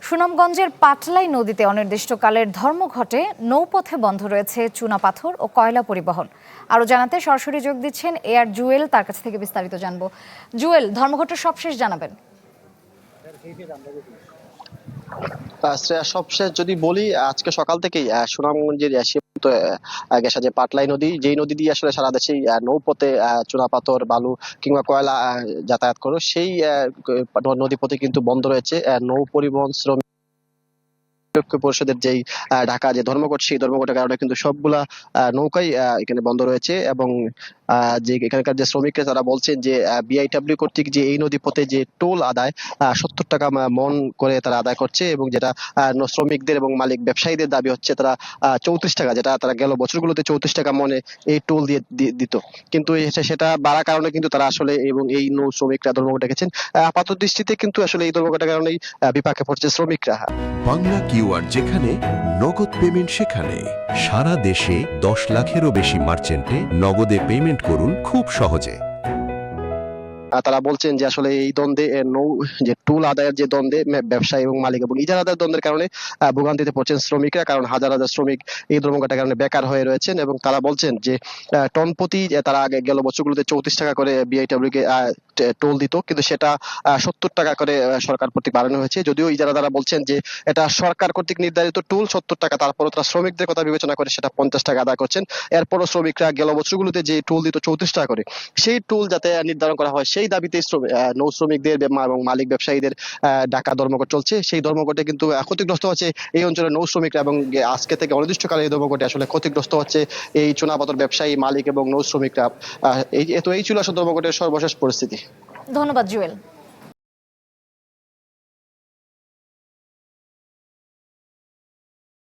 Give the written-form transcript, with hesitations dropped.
সুনামগঞ্জের পাটলাই নদীতে অনির্দিষ্টকালের ধর্মঘটে নৌপথে বন্ধ রয়েছে চুনাপাথর ও কয়লা পরিবহন। আরও জানাতে সরাসরি যোগ দিচ্ছেন এআর জুয়েল, তার কাছ থেকে বিস্তারিত জানবো। জুয়েল, ধর্মঘটের সবশেষ জানাবেন। সবশেষ যদি বলি, আজকে সকাল থেকেই সুনামগঞ্জের গেছে যে পাটলাই নদী, যেই নদী দিয়ে আসলে সারা দেশে নৌপথে চুনাপাথর, বালু কিংবা কয়লা যাতায়াত করো, সেই নদীপথে কিন্তু বন্ধ রয়েছে। নৌ পরিবহন শ্রমিক পরিষদের যেই ঢাকা যে ধর্মঘট, সেই ধর্মঘটের কারণে কিন্তু সবগুলা নৌকাই এখানে বন্ধ রয়েছে। এবং যে এখানকার যে শ্রমিকরা তারা বলছেন যে বিআইডব্লিউ কর্তৃক যে এই নদী পথে যে টোল আদায় 70 টাকা মন করে তারা আদায় করছে, এবং যেটা শ্রমিকদের এবং মালিক ব্যবসায়ীদের দাবি হচ্ছে তারা 34 টাকা, যেটা তারা গেল বছরগুলোতে 34 টাকা মনে এই টোল দিয়ে দিত। কিন্তু সেটা বাড়ার কারণে কিন্তু তারা আসলে এবং এই নৌ শ্রমিকরা ধর্মঘট ডেকেছেন। আপাত দৃষ্টিতে কিন্তু আসলে এই ধর্মঘটের কারণেই বিপাকে পড়ছে শ্রমিকরা। বাংলা কিউআর, যেখানে নগদ পেমেন্ট সেখানে। সারা দেশে 10 লাখেরও বেশি মার্চেন্টে নগদে পেমেন্ট করুন খুব সহজে। তারা বলছেন যে আসলে এই দ্বন্দ্বে যে টুল আদায়ের যে দ্বন্দ্বে ব্যবসায়ী এবং মালিক এবং ইজারা আদায়ের দ্বন্দ্বের কারণে ভোগান্তিতে পড়ছেন শ্রমিকরা, কারণ হাজার হাজার শ্রমিক এই ধর্মঘটের কারণে বেকার হয়ে রয়েছেন। এবং তারা বলছেন যে টন প্রতি তারা আগে গেল বছরগুলোতে 34 টাকা করে বিআইডব্লিউ কে টোল দিত, কিন্তু সেটা 70 টাকা করে সরকার কর্তৃক বাড়ানো হয়েছে। যদিও ইজারাদাররা বলছেন যে এটা সরকার কর্তৃক নির্ধারিত টোল 70 টাকা, তারপরও তারা শ্রমিকদের কথা বিবেচনা করে সেটা 50 টাকা আদায় করছেন। এরপরও শ্রমিকরা গেল বছরগুলোতে যে টোল দিত 34 টাকা করে, সেই টোল যাতে নির্ধারণ করা হয়, সেই দাবিতে নৌ শ্রমিকদের এবং মালিক ব্যবসায়ীদের ঢাকা ধর্মঘট চলছে। সেই ধর্মঘটে কিন্তু ক্ষতিগ্রস্ত হচ্ছে এই অঞ্চলের নৌ শ্রমিকরা, এবং আজকে থেকে অনির্দিষ্টকালে এই ধর্মঘটে আসলে ক্ষতিগ্রস্ত হচ্ছে এই চুনাপাথর ব্যবসায়ী, মালিক এবং নৌ শ্রমিকরা। এই ছিল আসলে ধর্মঘটের সর্বশেষ পরিস্থিতি। ধন্যবাদ জুয়েল।